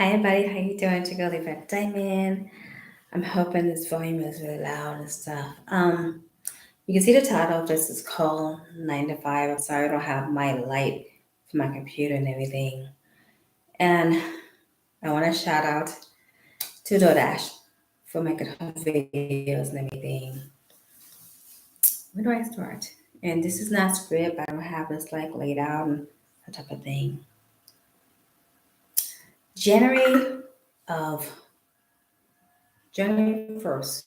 Hi everybody, how you doing? To go leave a diamond. I'm hoping this volume is really loud and stuff. You can see the title. This is called 9 to 5. I'm sorry I don't have my light for my computer and everything. And I want to shout out to DoorDash for making home videos and everything. Where do I start? And this is not script. I don't have this like laid out and that type of thing. January of January 1st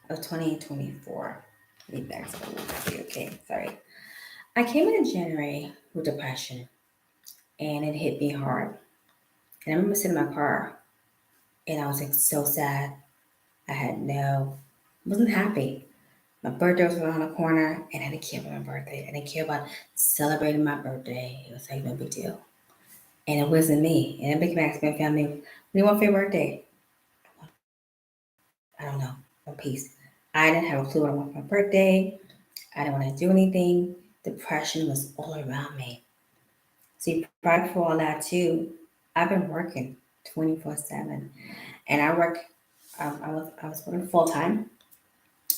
of 2024. Let me back up a little bit. Okay, sorry. I came into January with depression and it hit me hard. And I remember sitting in my car and I was like so sad. Wasn't happy. My birthday was around the corner and I didn't care about my birthday. I didn't care about celebrating my birthday. It was like no big deal. And it wasn't me. And a big asked my family, "What do you want for your birthday?" I don't know. No peace. I didn't have a clue what I wanted for my birthday. I didn't want to do anything. Depression was all around me. See, prior for all that too, I've been working 24/7, and I work. I was working full time,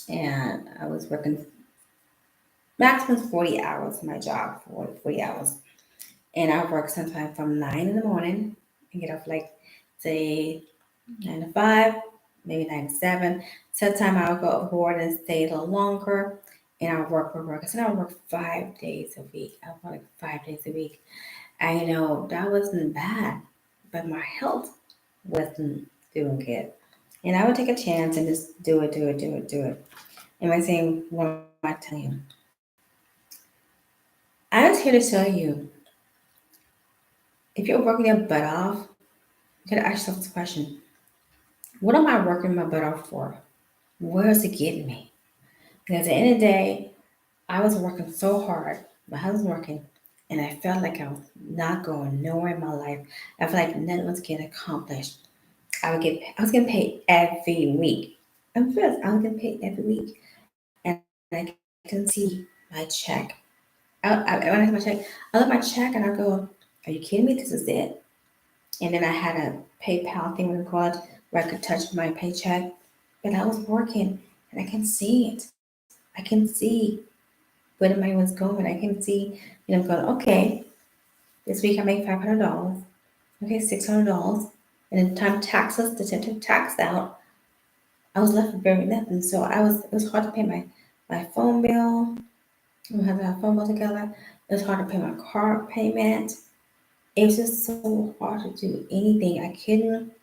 and I was working maximum 40 hours in my job, 40 hours, and I work sometimes from 9 in the morning and get off like say 9 to 5, maybe 9 to 7. Sometimes I'll go aboard and stay a little longer, and I'll work. I said I work 5 days a week. I work like 5 days a week. And that wasn't bad, but my health wasn't doing good. And I would take a chance and just do it. And I saying, what am I telling you? I was here to tell you, if you're working your butt off, you gotta ask yourself this question. What am I working my butt off for? Where is it getting me? Because at the end of the day, I was working so hard. My husband was working, and I felt like I was not going nowhere in my life. I felt like nothing was getting accomplished. I was getting paid every week. I'm first, I was getting paid every week, and I can see my check. When I see my check, I look at my check and I go, "Are you kidding me? This is it." And then I had a PayPal thing we call it, where I could touch my paycheck, but I was working and I can see it. I can see where the money was going. I can see, I'm going, okay, this week I made $500. Okay, $600. And then time taxes, the took tax out, I was left with very nothing. So it was hard to pay my phone bill. We had our phone bill together. It was hard to pay my car payment. It was just so hard to do anything. I couldn't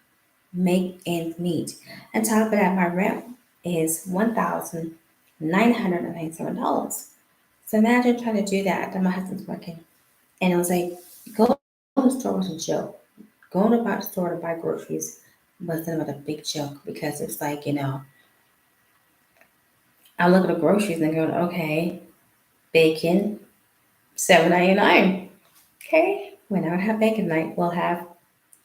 make ends meet. On top of that, my rent is $1,997. So imagine trying to do that. Then my husband's working. And it was like, going to the store was a joke. Going to the store to buy groceries was another big joke because it's like, I look at the groceries and go, okay, bacon, $7.99. Okay, when I have bacon night, we'll have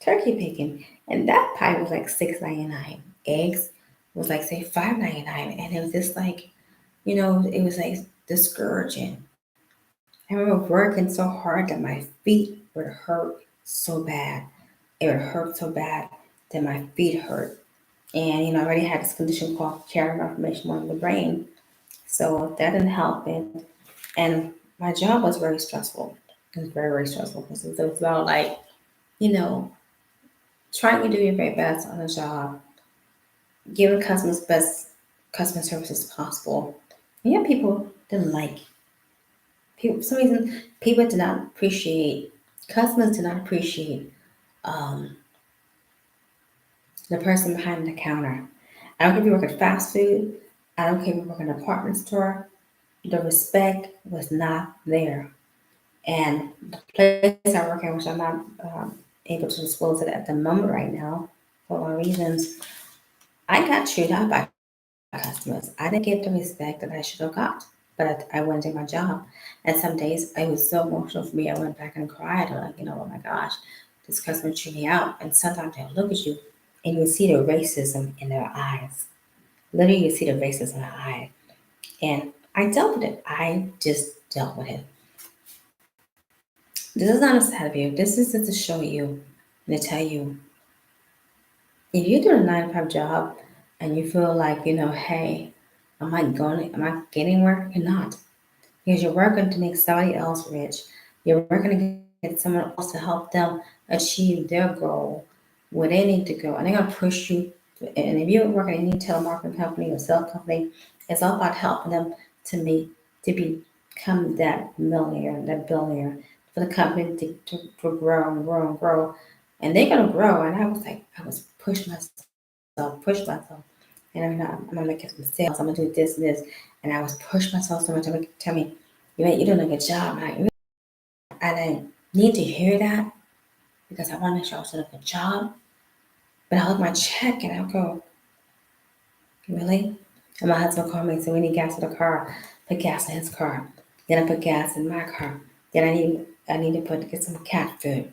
turkey bacon, and that pie was like $6.99. Eggs was like say $5.99, and it was just like, it was like discouraging. I remember working so hard that my feet would hurt so bad. It would hurt so bad that my feet hurt. And I already had this condition called carrier malformation of the brain, so that didn't help it. And my job was very stressful. It was very, very stressful because it was about like, you know, trying to do your very best on a job, giving customers best customer service as possible. And yet people didn't like. People, for some reason, people did not appreciate, customers did not appreciate um, the person behind the counter. I don't care if you work at fast food. I don't care if you work in a department store. The respect was not there. And the place I work at, which I'm not able to disclose it at the moment right now for all reasons, I got treated out by customers. I didn't get the respect that I should have got, but I went to my job. And some days it was so emotional for me. I went back and cried, like, oh my gosh, this customer treated me out. And sometimes they'll look at you and you'll see the racism in their eyes. Literally, you see the racism in their eyes. And I dealt with it. I just dealt with it. This is not a sad view. This is just to show you and to tell you If you're doing a 9 to 5 job and you feel like, hey, am I getting where? You're not. Because you're working to make somebody else rich. You're working to get someone else to help them achieve their goal where they need to go. And they're going to push you. And if you're working in any telemarketing company or sales company, it's all about helping them to become that millionaire, that billionaire, for the company to grow and grow and grow. And they're going to grow. And I was like, I was push myself. And I'm gonna make some sales. I'm gonna do this and this. And I was push myself so much. I'm like, tell me, you're doing a good job. And I need to hear that because I want to make sure I was doing a good job. But I look at my check and I go, really? And my husband called me and said, we need gas in the car. Put gas in his car. Then I put gas in my car. Then I need to get some cat food.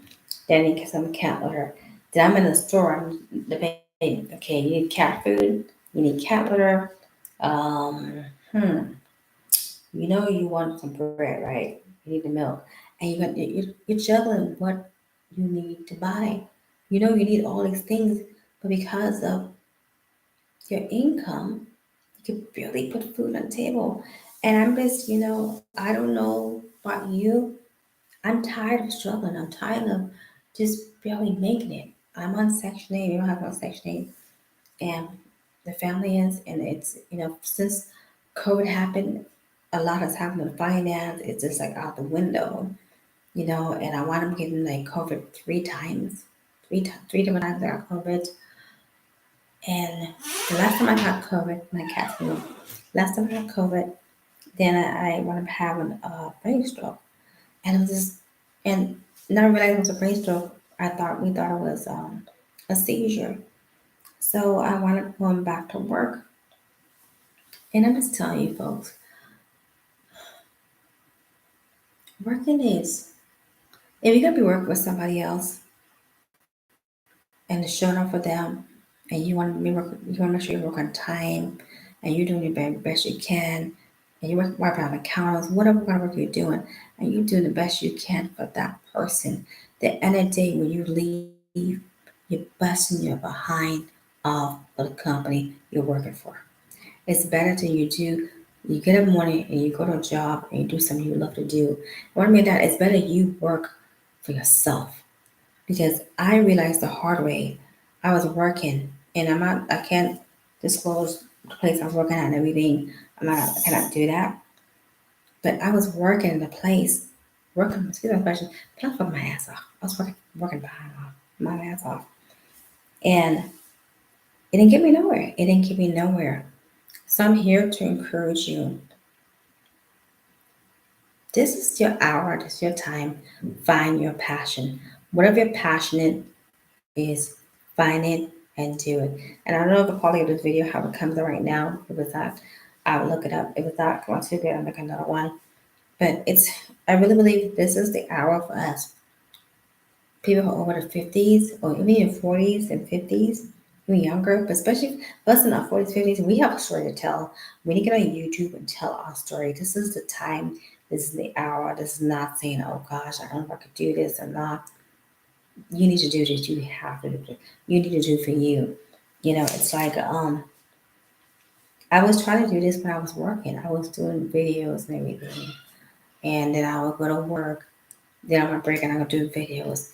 Then I need to get some cat litter. Then I'm in the store. I'm debating. Okay, you need cat food. You need cat litter. Um, hmm. You want some bread, right? You need the milk, and you're juggling what you need to buy. You need all these things, but because of your income, you can barely put food on the table. And I'm just, I don't know about you. I'm tired of struggling. I'm tired of just barely making it. I'm on Section 8. We don't have no Section 8. And the family is, and it's, since COVID happened, a lot has happened in finance. It's just like out the window, and I want them getting like COVID 3 times, three different times I got COVID. And the last time I got COVID, my cat's moved. Last time I got COVID, then I wound up having a brain stroke. And it was just, and not realizing it was a brain stroke, we thought it was a seizure. So I wound up going back to work. And I'm just telling you folks, working is, if you're gonna be working with somebody else and showing up for them, and you want to make sure you work on time, and you're doing your best you can, and you're working on accounts, whatever kind of work you're doing, and you're doing the best you can for that person. The end of the day, when you leave, you're busting your behind off for the company you're working for. It's better to you get up in the morning and you go to a job and you do something you love to do. What I mean that it's better you work for yourself, because I realized the hard way. I was working, and I can't disclose the place I was working at and everything. I cannot do that. But I was working in a place, excuse my question, but I was working my ass off. I was working behind my ass off. And it didn't get me nowhere. It didn't get me nowhere. So I'm here to encourage you. This is your hour, this is your time. Find your passion. Whatever you're passionate is, find it and do it. And I don't know the quality of this video, how it comes out right now. If it's not, I will look it up. If it's not going too good, I'll make another one. But I really believe this is the hour for us. People who are over the 50s or even in 40s and 50s, even younger, but especially us in our 40s, 50s, we have a story to tell. We need to get on YouTube and tell our story. This is the time. This is the hour. This is not saying, oh gosh, I don't know if I could do this or not. You need to do this. You have to do it. You need to do for you. It's like I was trying to do this when I was working. I was doing videos and everything. And then I would go to work. Then on my break and I would do videos.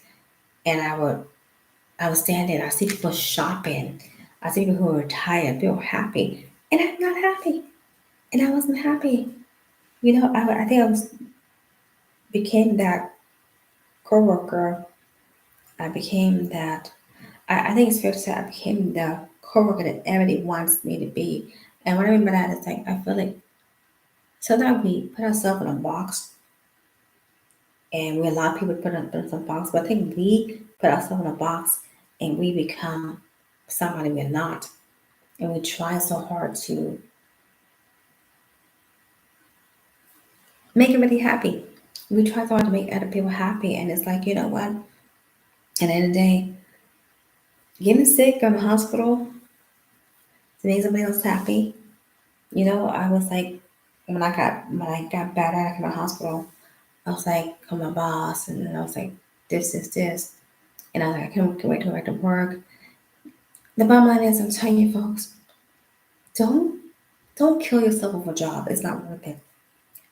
And I would stand there and I see people shopping. I see people who are tired, people happy. And I'm not happy. And I wasn't happy. I think became that coworker. I became that I think it's fair to say I became the coworker that everybody wants me to be. And what I mean by that is like I feel like sometimes we put ourselves in a box and we allow people to put us in some box, but I think we put ourselves in a box and we become somebody we're not. And we try so hard to make everybody happy. We try so hard to make other people happy, and it's like, you know what? At the end of the day, getting sick, going to the hospital to make somebody else happy. I was like, when I got bad out of the hospital, I was like, call my boss, and then I was like, this, this. And I was like, I can't wait to go back to work. The bottom line is, I'm telling you, folks, don't don't kill yourself over a job. It's not worth it.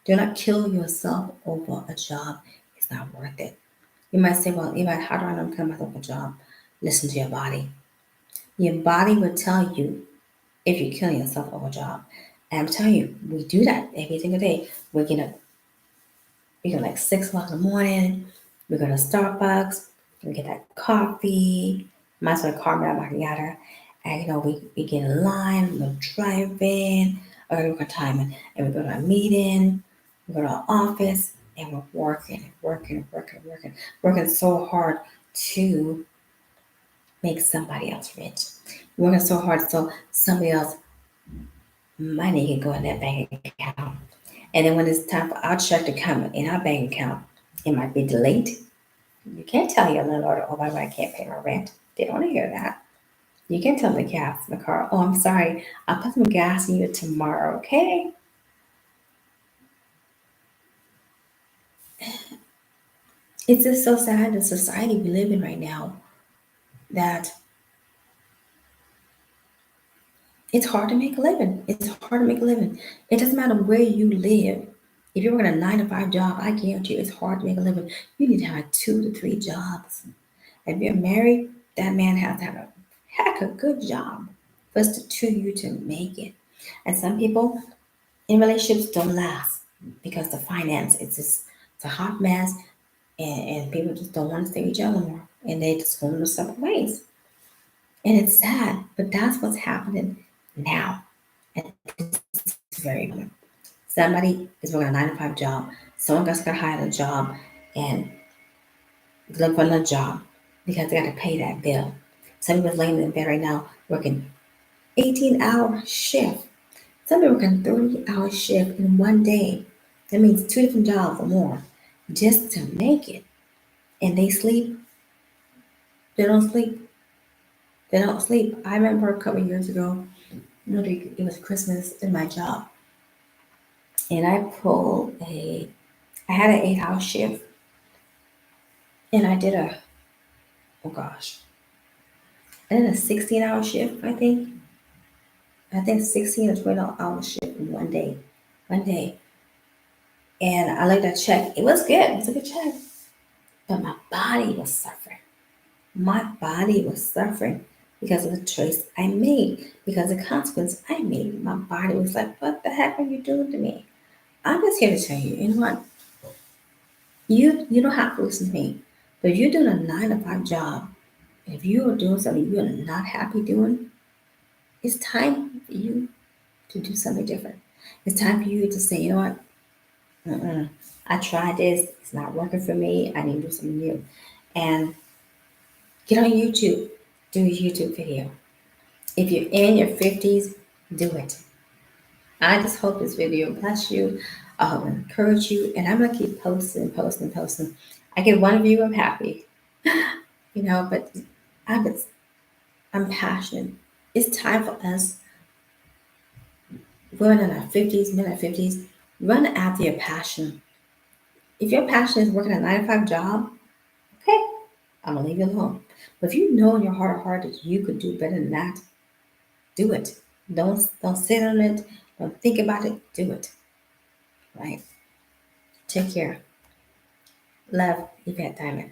Do not kill yourself over a job. It's not worth it. You might say, well, Eva, how do I know I'm killing myself over a job? Listen to your body. Your body will tell you if you're killing yourself over a job. And I'm telling you, we do that every single day. We get up, we go like 6 o'clock in the morning, we go to Starbucks, we get that coffee, might as well caramel macchiato, and we get in line, we'll drive in, or we go time and we go to a meeting, we go to our office, and we're working so hard to make somebody else rich. Working so hard so somebody else money can go in their bank account. And then when it's time for our check to come in our bank account, it might be delayed. You can't tell your landlord, oh, I can't pay my rent. They don't want to hear that. You can tell the gas in the car, oh, I'm sorry, I'll put some gas in you tomorrow, okay? It's just so sad the society we live in right now that it's hard to make a living. It's hard to make a living. It doesn't matter where you live. If you're working a 9 to 5 job, I guarantee you it's hard to make a living. You need to have 2 to 3 jobs. If you're married, that man has to have a heck of a good job for us to you to make it. And some people in relationships don't last because the finance it's a hot mess and people just don't want to stay with each other anymore and they just go their separate ways. And it's sad, but that's what's happening now. And it's very common. Somebody is working a 9 to 5 job, someone else got hired a job and look for another job because they got to pay that bill. Some people's laying in bed right now working 18-hour shift. Some people working 30-hour shift in one day. That means 2 different jobs or more just to make it. And they sleep. They don't sleep. They don't sleep. I remember a couple of years ago, it was Christmas in my job. And I had an 8-hour shift. And oh gosh, I did a 16-hour shift, I think. I think 16 or 20-hour shift in one day. One day. And I looked at that check. It was good. It was a good check. But my body was suffering. My body was suffering because of the choice I made, because of the consequence I made. My body was like, what the heck are you doing to me? I'm just here to tell you, you know what? You don't have to listen to me. But if you're doing a 9 to 5 job, and if you are doing something you're not happy doing, it's time for you to do something different. It's time for you to say, you know what? Mm-mm. I tried this. It's not working for me. I need to do something new. And get on YouTube. Do a YouTube video. If you're in your 50s, do it. I just hope this video bless you. I hope it encourage you. And I'm going to keep posting. I get one view, I'm happy. But I'm, just- I'm passionate. It's time for us, women in our 50s, men in our 50s, run after your passion. If your passion is working a 9 to 5 job, okay, I'm gonna leave you alone. But if you know in your heart of heart that you could do better than that, do it. Don't sit on it. Don't think about it. Do it. Right. Take care. Love, Yvette Diamond.